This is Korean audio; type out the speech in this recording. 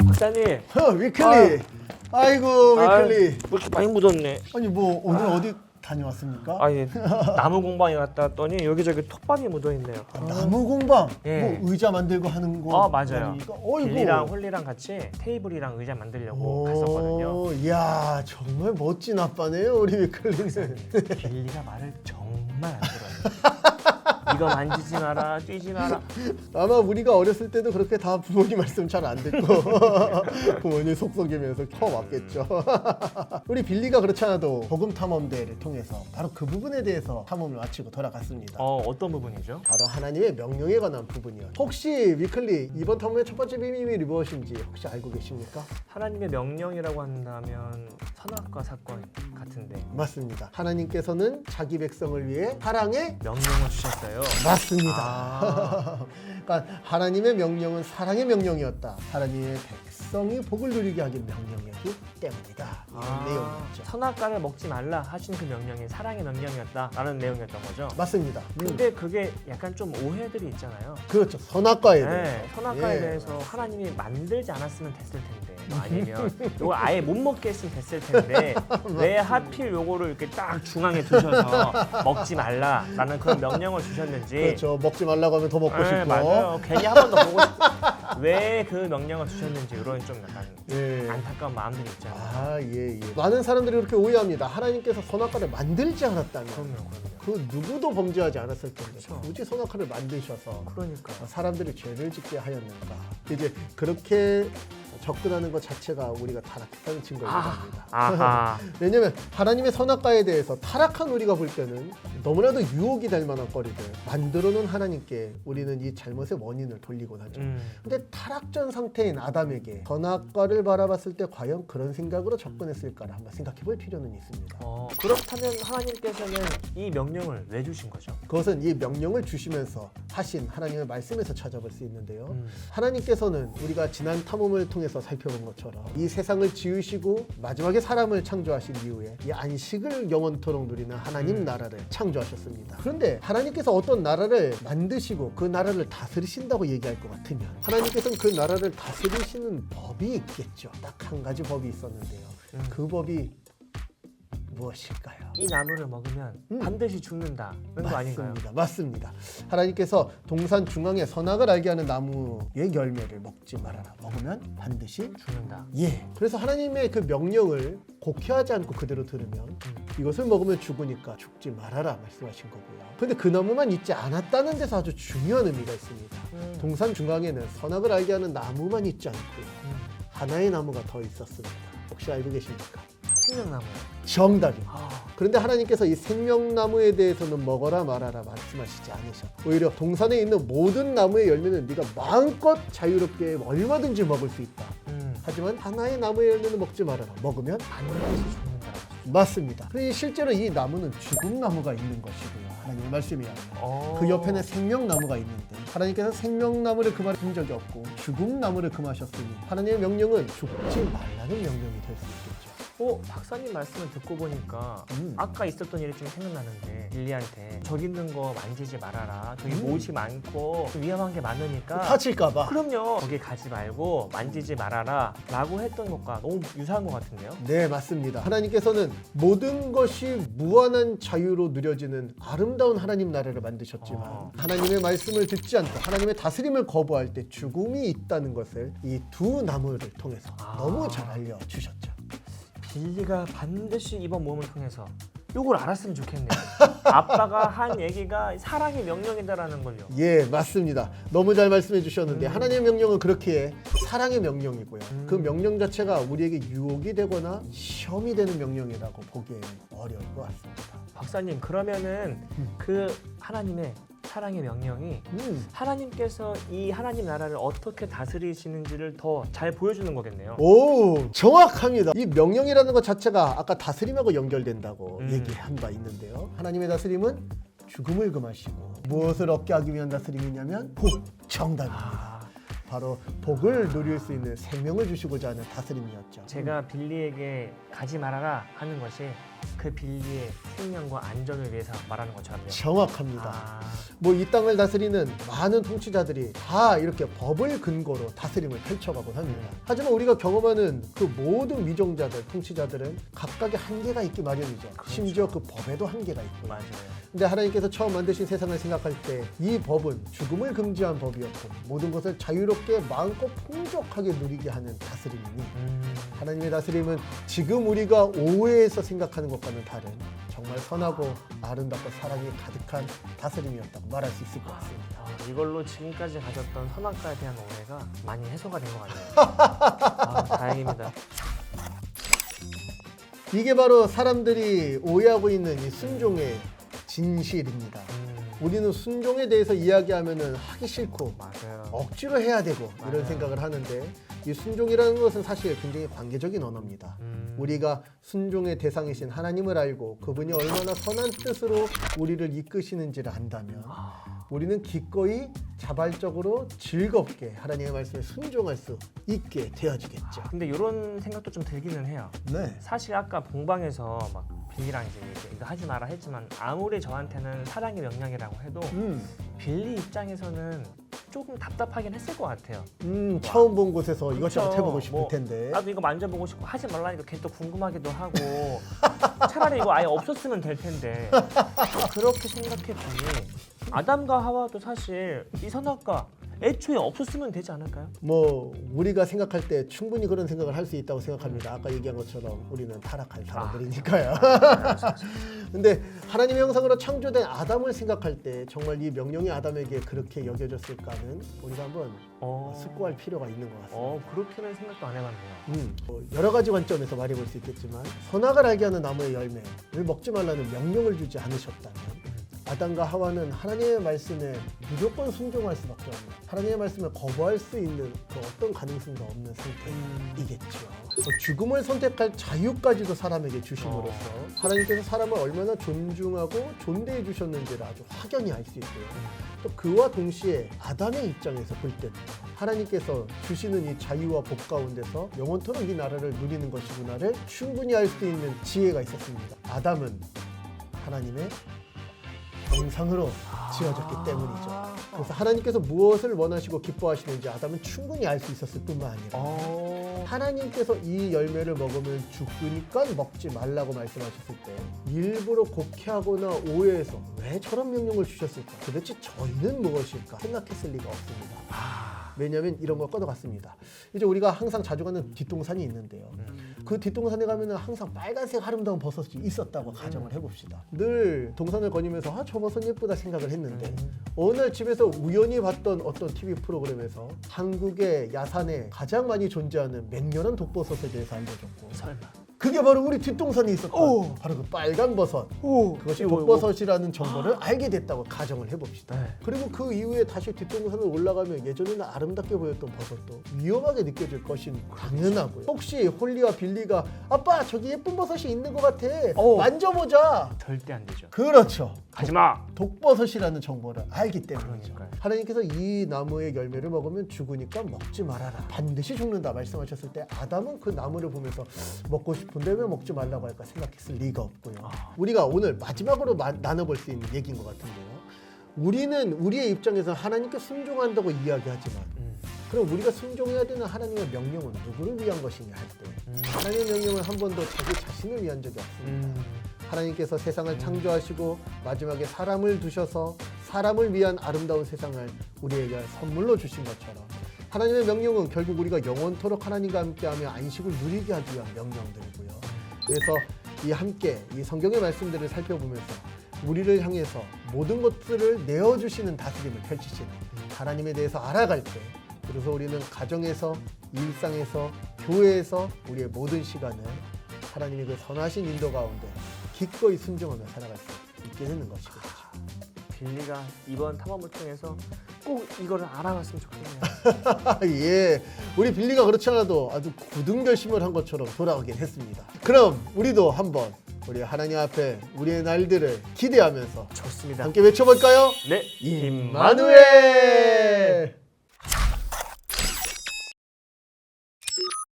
박사님. 위클리. 아이고 위클리. 뭐 이렇게 많이 묻었네. 아니 뭐 오늘 어디 다녀왔습니까? 아니 나무 공방에 갔다 왔더니 여기저기 톱밥이 묻어 있네요. 나무 공방. 예. 뭐 의자 만들고 하는 거. 맞아요. 어이구. 빌리랑 홀리랑 같이 테이블이랑 의자 만들려고 갔었거든요. 이야 정말 멋진 아빠네요 우리 위클리는. 빌리가 말을 정말 안 들어요. 이거 만지지 마라, 뛰지 마라. 아마 우리가 어렸을 때도 그렇게 다 부모님 말씀 잘 안 듣고 부모님 속썩이면서 커왔겠죠. 우리 빌리가 그렇지 않아도 복음 탐험대회를 통해서 바로 그 부분에 대해서 탐험을 마치고 돌아갔습니다. 어떤 부분이죠? 바로 하나님의 명령에 관한 부분이요. 혹시 위클리 이번 탐험의 첫 번째 비밀이 무엇인지 혹시 알고 계십니까? 하나님의 명령이라고 한다면 선악과 사건 같은데 맞습니다. 하나님께서는 자기 백성을 위해 사랑의 명령을 주셨어요. 맞습니다. 그러니까 하나님의 명령은 사랑의 명령이었다. 하나님의 백성이 복을 누리게 하기 명령이었기 때문이다. 이런 내용이었죠. 선악과를 먹지 말라 하신 그 명령이 사랑의 명령이었다라는 내용이었던 거죠. 맞습니다. 근데 그게 약간 좀 오해들이 있잖아요. 그렇죠. 선악과에 대해. 네, 선악과에 예. 대해서 하나님이 만들지 않았으면 됐을 텐데 아니면 이걸 아예 못 먹게 했으면 됐을 텐데 왜 하필 요거를 이렇게 딱 중앙에 두셔서 먹지 말라라는 그런 명령을 주셨는지. 그렇죠. 먹지 말라고 하면 더 먹고 네, 싶고. 맞아요. 괜히 한 번 더 보고 싶고 왜 그 명령을 주셨는지 이런 좀 약간 예. 안타까운 마음들이 있잖아요. 예. 많은 사람들이 그렇게 오해합니다. 하나님께서 선악과를 만들지 않았다면 그럼요. 그 누구도 범죄하지 않았을 텐데 그렇죠. 굳이 선악과를 만드셔서 그러니까. 사람들이 죄를 짓게 하였는가. 이제 그렇게 접근하는 것 자체가 우리가 타락했다는 증거이기도 합니다. 아하. 왜냐하면 하나님의 선악과에 대해서 타락한 우리가 볼 때는 너무나도 유혹이 될 만한 거리를 만들어 놓은 하나님께 우리는 이 잘못의 원인을 돌리곤 하죠. 근데 타락전 상태인 아담에게 선악과를 바라봤을 때 과연 그런 생각으로 접근했을까를 한번 생각해 볼 필요는 있습니다. 그렇다면 하나님께서는 이 명령을 왜 주신 거죠? 그것은 이 명령을 주시면서 하신 하나님의 말씀에서 찾아볼 수 있는데요. 하나님께서는 우리가 지난 탐험을 통해서 살펴본 것처럼 이 세상을 지으시고 마지막에 사람을 창조하신 이후에 이 안식을 영원토록 누리는 하나님 나라를 창조하셨습니다. 그런데 하나님께서 어떤 나라를 만드시고 그 나라를 다스리신다고 얘기할 것 같으면 하나님께서는 그 나라를 다스리시는 법이 있겠죠. 딱 한 가지 법이 있었는데요. 그 법이 무엇일까요? 이 나무를 먹으면 반드시 죽는다는 거 아닌가요? 맞습니다. 하나님께서 동산 중앙에 선악을 알게 하는 나무의 열매를 먹지 말아라. 먹으면 반드시 죽는다. 예. 그래서 하나님의 그 명령을 곡해하지 않고 그대로 들으면 이것을 먹으면 죽으니까 죽지 말아라 말씀하신 거고요. 근데 그 나무만 있지 않았다는 데서 아주 중요한 의미가 있습니다. 동산 중앙에는 선악을 알게 하는 나무만 있지 않고요. 하나의 나무가 더 있었습니다. 혹시 알고 계십니까? 생명나무. 정답입니다. 그런데 하나님께서 이 생명나무에 대해서는 먹어라 말아라 말씀하시지 않으셨고 오히려 동산에 있는 모든 나무의 열매는 네가 마음껏 자유롭게 얼마든지 먹을 수 있다. 하지만 하나의 나무의 열매는 먹지 말아라. 먹으면 반드시 죽는다라고. 맞습니다. 그러니 실제로 이 나무는 죽은 나무가 있는 것이고요. 하나님의 말씀이야. 그 옆에는 생명나무가 있는데 하나님께서 생명나무를 금하신 적이 없고 죽은 나무를 금하셨으니 하나님의 명령은 죽지 말라는 명령이 될 수 있겠죠. 박사님 말씀을 듣고 보니까 아까 있었던 일이 좀 생각나는데 빌리한테 저기 있는 거 만지지 말아라. 저기 못이 많고 좀 위험한 게 많으니까 다칠까봐. 그럼요. 거기 가지 말고 만지지 말아라 라고 했던 것과 너무 유사한 것 같은데요. 네, 맞습니다. 하나님께서는 모든 것이 무한한 자유로 누려지는 아름다운 하나님 나라를 만드셨지만 하나님의 말씀을 듣지 않고 하나님의 다스림을 거부할 때 죽음이 있다는 것을 이 두 나무를 통해서 너무 잘 알려주셨죠. 빌리가 반드시 이번 모험을 통해서 요걸 알았으면 좋겠네요. 아빠가 한 얘기가 사랑의 명령이다라는 걸요. 예, 맞습니다. 너무 잘 말씀해 주셨는데 하나님의 명령은 그렇게 사랑의 명령이고요. 그 명령 자체가 우리에게 유혹이 되거나 시험이 되는 명령이라고 보기에는 어려울 것 같습니다. 박사님 그러면은 그 하나님의 사랑의 명령이 하나님께서 이 하나님 나라를 어떻게 다스리시는지를 더 잘 보여주는 거겠네요. 오, 정확합니다. 이 명령이라는 것 자체가 아까 다스림하고 연결된다고 얘기한 바 있는데요. 하나님의 다스림은 죽음을 금하시고 무엇을 얻게 하기 위한 다스림이냐면 복, 정답입니다. 바로 복을 누릴 수 있는 생명을 주시고자 하는 다스림이었죠. 제가 빌리에게 가지 말아라 하는 것이 그 빌리의 생명과 안전을 위해서 말하는 것처럼요. 정확합니다. 아, 뭐 이 땅을 다스리는 많은 통치자들이 다 이렇게 법을 근거로 다스림을 펼쳐가곤 합니다. 하지만 우리가 경험하는 그 모든 위정자들, 통치자들은 각각의 한계가 있기 마련이죠. 그렇죠. 심지어 그 법에도 한계가 있고요. 맞아요. 근데 하나님께서 처음 만드신 세상을 생각할 때 이 법은 죽음을 금지한 법이었고 모든 것을 자유롭게 마음껏 풍족하게 누리게 하는 다스림이니 하나님의 다스림은 지금 우리가 오해해서 생각하는 것과는 다른 정말 선하고 아름답고 사랑이 가득한 다스림이었다고 말할 수 있을 것 같습니다. 이걸로 지금까지 가졌던 선악과에 대한 오해가 많이 해소가 된 것 같네요. 다행입니다. 이게 바로 사람들이 오해하고 있는 이 순종의 진실입니다. 우리는 순종에 대해서 이야기하면은 하기 싫고 맞아요. 억지로 해야 되고 이런 맞아요. 생각을 하는데 이 순종이라는 것은 사실 굉장히 관계적인 언어입니다. 우리가 순종의 대상이신 하나님을 알고 그분이 얼마나 선한 뜻으로 우리를 이끄시는지를 안다면 우리는 기꺼이 자발적으로 즐겁게 하나님의 말씀에 순종할 수 있게 되어지겠죠. 근데 이런 생각도 좀 들기는 해요. 네. 사실 아까 봉방에서 막 빌리랑 이제 이거 하지 마라 했지만 아무리 저한테는 사랑의 명령이라고 해도 빌리 입장에서는 조금 답답하긴 했을 것 같아요. 처음 본 곳에서 이것저것 그렇죠. 해보고 싶을 뭐, 텐데. 나도 이거 만져보고 싶고 하지 말라니까 걔 또 궁금하기도 하고 차라리 이거 아예 없었으면 될 텐데 그렇게 생각해 보니 아담과 하와도 사실 이 선악과 애초에 없었으면 되지 않을까요? 뭐 우리가 생각할 때 충분히 그런 생각을 할 수 있다고 생각합니다. 아까 얘기한 것처럼 우리는 타락한 사람들이니까요. 근데 하나님의 형상으로 창조된 아담을 생각할 때 정말 이 명령이 아담에게 그렇게 여겨졌을까는 우리가 한번 숙고할 필요가 있는 것 같습니다. 그렇게는 생각도 안 해봤네요. 뭐 여러 가지 관점에서 말해볼 수 있겠지만 선악을 알게 하는 나무의 열매를 먹지 말라는 명령을 주지 않으셨다면 아담과 하와는 하나님의 말씀에 무조건 순종할 수밖에 없는 하나님의 말씀을 거부할 수 있는 그 어떤 가능성도 없는 상태이겠죠. 죽음을 선택할 자유까지도 사람에게 주심으로써 하나님께서 사람을 얼마나 존중하고 존대해 주셨는지를 아주 확연히 알 수 있고요. 또 그와 동시에 아담의 입장에서 볼 때는 하나님께서 주시는 이 자유와 복 가운데서 영원토록 이 나라를 누리는 것이구나를 충분히 알 수 있는 지혜가 있었습니다. 아담은 하나님의 영상으로 지어졌기 때문이죠. 그래서 하나님께서 무엇을 원하시고 기뻐하시는지 아담은 충분히 알 수 있었을 뿐만 아니라 하나님께서 이 열매를 먹으면 죽으니까 먹지 말라고 말씀하셨을 때 일부러 곡해하거나 오해해서 왜 저런 명령을 주셨을까? 도대체 저희는 무엇일까? 생각했을 리가 없습니다. 왜냐하면 이런 걸 꺼내갔습니다. 이제 우리가 항상 자주 가는 뒷동산이 있는데요. 그 뒷동산에 가면은 항상 빨간색 아름다운 버섯이 있었다고 가정을 해봅시다. 늘 동산을 거니면서 저 버섯 예쁘다 생각을 했는데 어느 날 집에서 우연히 봤던 어떤 TV 프로그램에서 한국의 야산에 가장 많이 존재하는 맹렬한 독버섯에 대해서 알려줬고 설마. 그게 바로 우리 뒷동산에 있었던 바로 그 빨간 버섯 그것이 독버섯이라는 정보를 알게 됐다고 가정을 해봅시다. 네. 그리고 그 이후에 다시 뒷동산을 올라가면 예전에는 아름답게 보였던 버섯도 위험하게 느껴질 것인 당연하고요. 혹시 홀리와 빌리가 아빠 저기 예쁜 버섯이 있는 것 같아 만져보자. 절대 안 되죠. 그렇죠. 가지마. 독버섯이라는 정보를 알기 때문이죠. 그러니까요. 하나님께서 이 나무의 열매를 먹으면 죽으니까 먹지 말아라. 반드시 죽는다 말씀하셨을 때 아담은 그 나무를 보면서 먹고 싶은데 왜 먹지 말라고 할까 생각했을 리가 없고요. 우리가 오늘 마지막으로 나눠볼 수 있는 얘기인 것 같은데요. 우리는 우리의 입장에서 하나님께 순종한다고 이야기하지만 그럼 우리가 순종해야 되는 하나님의 명령은 누구를 위한 것이냐 할 때 하나님의 명령은 한 번도 자기 자신을 위한 적이 없습니다. 하나님께서 세상을 창조하시고 마지막에 사람을 두셔서 사람을 위한 아름다운 세상을 우리에게 선물로 주신 것처럼 하나님의 명령은 결국 우리가 영원토록 하나님과 함께하며 안식을 누리게 하기 위한 명령들이고요. 그래서 이 함께 이 성경의 말씀들을 살펴보면서 우리를 향해서 모든 것들을 내어주시는 다스림을 펼치시는 하나님에 대해서 알아갈 때 그래서 우리는 가정에서 일상에서 교회에서 우리의 모든 시간을 하나님의 그 선하신 인도 가운데 기꺼이 순종하며 살아갈 수 있게 되는 것이겠죠. 빌리가 이번 탐험을 통해서 꼭 이거를 알아갔으면 좋겠네요. 예, 우리 빌리가 그렇지 않아도 아주 굳은 결심을 한 것처럼 돌아가긴 했습니다. 그럼 우리도 한번 우리 하나님 앞에 우리의 날들을 기대하면서 좋습니다. 함께 외쳐볼까요? 네, 임마누엘!